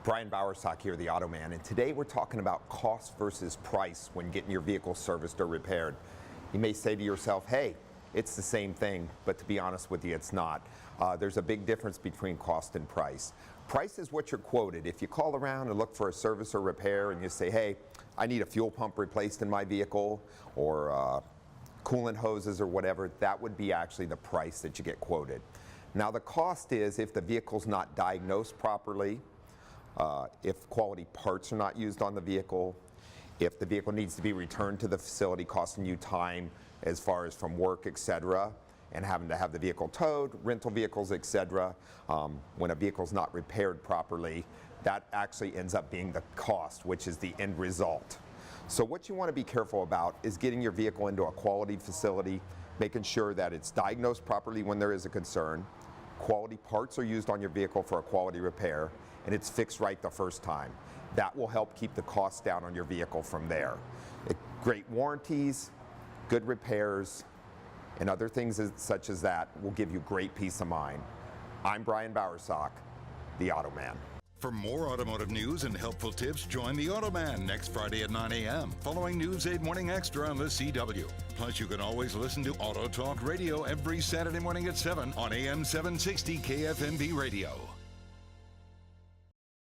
Brian Bowersock here, the Auto Man, and today we're talking about cost versus price when getting your vehicle serviced or repaired. You may say to yourself, hey, it's the same thing, but to be honest with you, it's not. There's a big difference between cost and price. Price is what you're quoted. If you call around and look for a service or repair and you say, hey, I need a fuel pump replaced in my vehicle or coolant hoses or whatever, that would be actually the price that you get quoted. Now the cost is if the vehicle's not diagnosed properly, if quality parts are not used on the vehicle, if the vehicle needs to be returned to the facility costing you time as far as from work, etc., and having to have the vehicle towed, rental vehicles, etc. When a vehicle's not repaired properly, that actually ends up being the cost, which is the end result. So what you want to be careful about is getting your vehicle into a quality facility, making sure that it's diagnosed properly when there is a concern, quality parts are used on your vehicle for a quality repair, and it's fixed right the first time. That will help keep the costs down on your vehicle from there. Great warranties, good repairs, and other things such as that will give you great peace of mind. I'm Brian Bowersock, the Auto Man. For more automotive news and helpful tips, join the Auto Man next Friday at 9 a.m. following News 8 Morning Extra on the CW. Plus, you can always listen to Auto Talk Radio every Saturday morning at 7 on AM 760 KFMB Radio.